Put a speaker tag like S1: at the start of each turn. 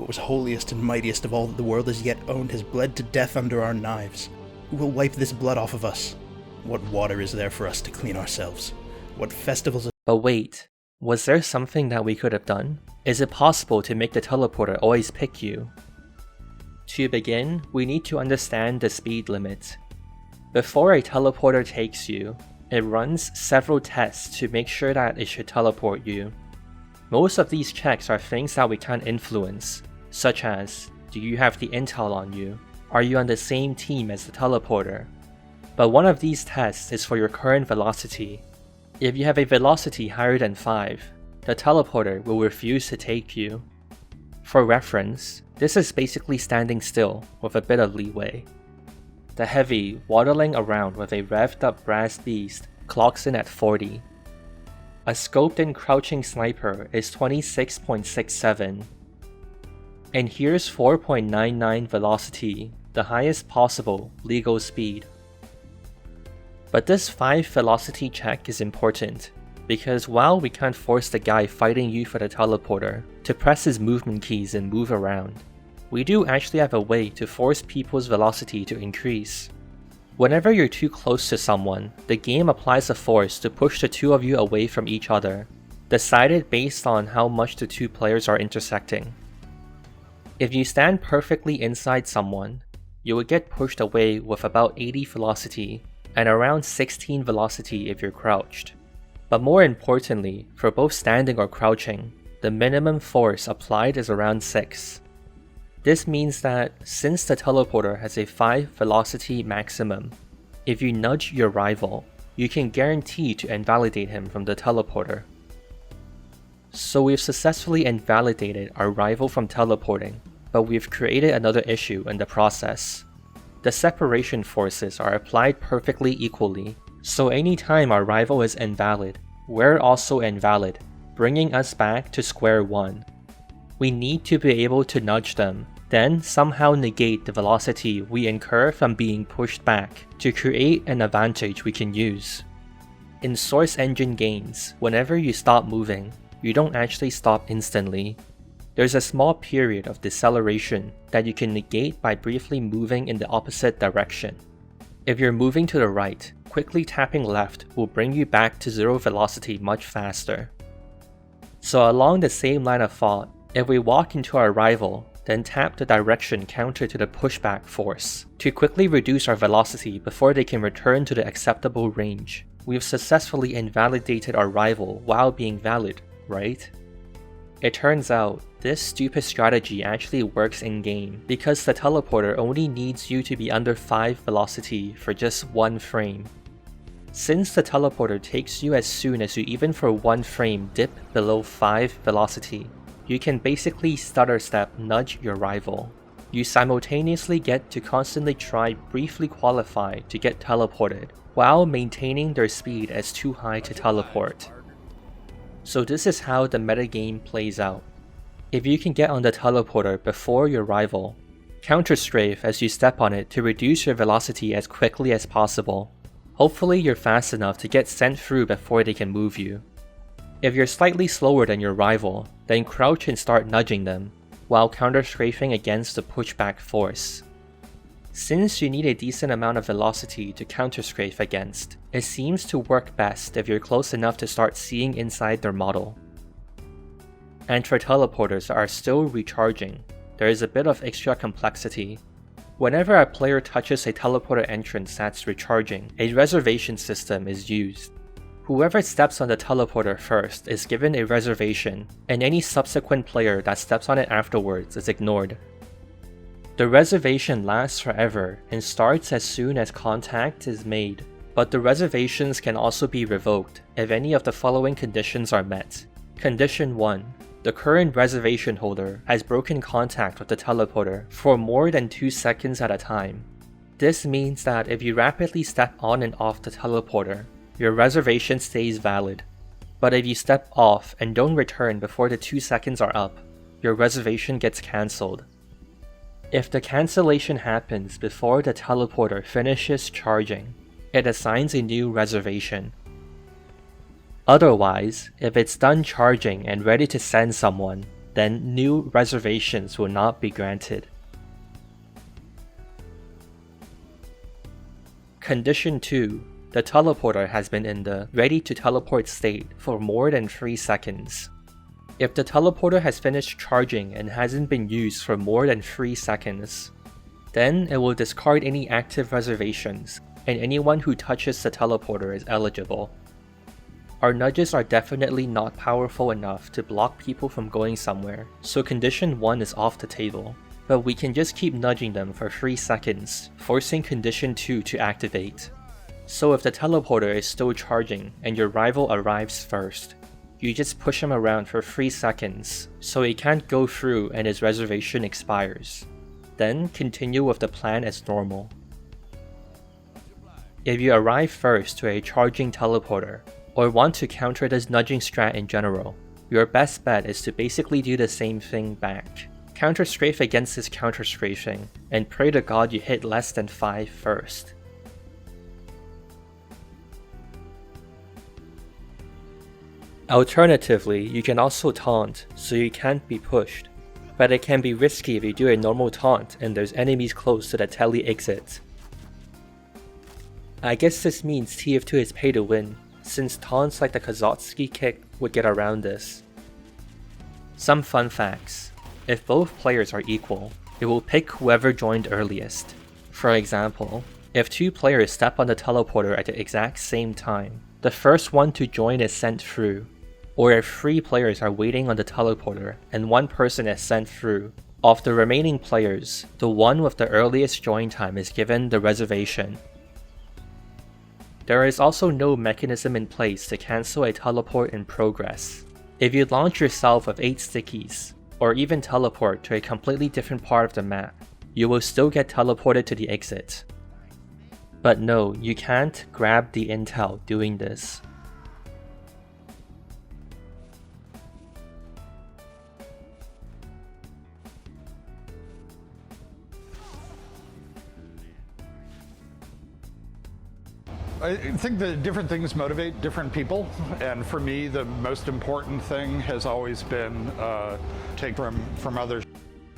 S1: what was holiest and mightiest of all that the world has yet owned has bled to death under our knives. Who will wipe this blood off of us? What water is there for us to clean ourselves? What festivals of—
S2: But wait, was there something that we could have done? Is it possible to make the teleporter always pick you? To begin, we need to understand the speed limit. Before a teleporter takes you, it runs several tests to make sure that it should teleport you. Most of these checks are things that we can't influence, such as, do you have the intel on you? Are you on the same team as the teleporter? But one of these tests is for your current velocity. If you have a velocity higher than 5, the teleporter will refuse to take you. For reference, this is basically standing still with a bit of leeway. The heavy, waddling around with a revved up brass beast clocks in at 40. A scoped-in crouching sniper is 26.67. And here's 4.99 velocity, the highest possible legal speed. But this 5 velocity check is important, because while we can't force the guy fighting you for the teleporter to press his movement keys and move around, we do actually have a way to force people's velocity to increase. Whenever you're too close to someone, the game applies a force to push the two of you away from each other, decided based on how much the two players are intersecting. If you stand perfectly inside someone, you would get pushed away with about 80 velocity and around 16 velocity if you're crouched. But more importantly, for both standing or crouching, the minimum force applied is around 6. This means that since the teleporter has a 5 velocity maximum, if you nudge your rival, you can guarantee to invalidate him from the teleporter. So we've successfully invalidated our rival from teleporting, but we've created another issue in the process. The separation forces are applied perfectly equally, so anytime our rival is invalid, we're also invalid, bringing us back to square one. We need to be able to nudge them, then somehow negate the velocity we incur from being pushed back to create an advantage we can use. In source engine games, whenever you stop moving, you don't actually stop instantly. There's a small period of deceleration that you can negate by briefly moving in the opposite direction. If you're moving to the right, quickly tapping left will bring you back to 0 velocity much faster. So along the same line of thought, if we walk into our rival, then tap the direction counter to the pushback force to quickly reduce our velocity before they can return to the acceptable range, we've successfully invalidated our rival while being valid, right? It turns out, this stupid strategy actually works in-game because the teleporter only needs you to be under 5 velocity for just 1 frame. Since the teleporter takes you as soon as you even for 1 frame dip below 5 velocity, you can basically stutter step nudge your rival. You simultaneously get to constantly try briefly qualify to get teleported, while maintaining their speed as too high to teleport. So this is how the metagame plays out. If you can get on the teleporter before your rival, counter-strafe as you step on it to reduce your velocity as quickly as possible. Hopefully you're fast enough to get sent through before they can move you. If you're slightly slower than your rival, then crouch and start nudging them, while counter-strafing against the pushback force. Since you need a decent amount of velocity to counter-strafe against, it seems to work best if you're close enough to start seeing inside their model. And for teleporters that are still recharging, there is a bit of extra complexity. Whenever a player touches a teleporter entrance that's recharging, a reservation system is used. Whoever steps on the teleporter first is given a reservation, and any subsequent player that steps on it afterwards is ignored. The reservation lasts forever and starts as soon as contact is made, but the reservations can also be revoked if any of the following conditions are met. Condition 1. The current reservation holder has broken contact with the teleporter for more than 2 seconds at a time. This means that if you rapidly step on and off the teleporter, your reservation stays valid. But if you step off and don't return before the 2 seconds are up, your reservation gets cancelled. If the cancellation happens before the teleporter finishes charging, it assigns a new reservation. Otherwise, if it's done charging and ready to send someone, then new reservations will not be granted. Condition 2. The teleporter has been in the ready to teleport state for more than 3 seconds. If the teleporter has finished charging and hasn't been used for more than 3 seconds, then it will discard any active reservations, and anyone who touches the teleporter is eligible. Our nudges are definitely not powerful enough to block people from going somewhere, so condition 1 is off the table, but we can just keep nudging them for 3 seconds, forcing condition 2 to activate. So if the teleporter is still charging and your rival arrives first, you just push him around for 3 seconds so he can't go through and his reservation expires. Then continue with the plan as normal. If you arrive first to a charging teleporter, or want to counter this nudging strat in general, your best bet is to basically do the same thing back. Counter-strafe against this counter-strafing, and pray to God you hit less than 5 first. Alternatively, you can also taunt, so you can't be pushed, but it can be risky if you do a normal taunt and there's enemies close to the tele exit. I guess this means TF2 is pay to win, since taunts like the Kazotsky kick would get around this. Some fun facts. If both players are equal, it will pick whoever joined earliest. For example, if 2 players step on the teleporter at the exact same time, the first one to join is sent through. Or if 3 players are waiting on the teleporter and 1 person is sent through, of the remaining players, the one with the earliest join time is given the reservation. There is also no mechanism in place to cancel a teleport in progress. If you launch yourself with 8 stickies, or even teleport to a completely different part of the map, you will still get teleported to the exit. But no, you can't grab the intel doing this.
S3: I think that different things motivate different people, and for me the most important thing has always been take from others.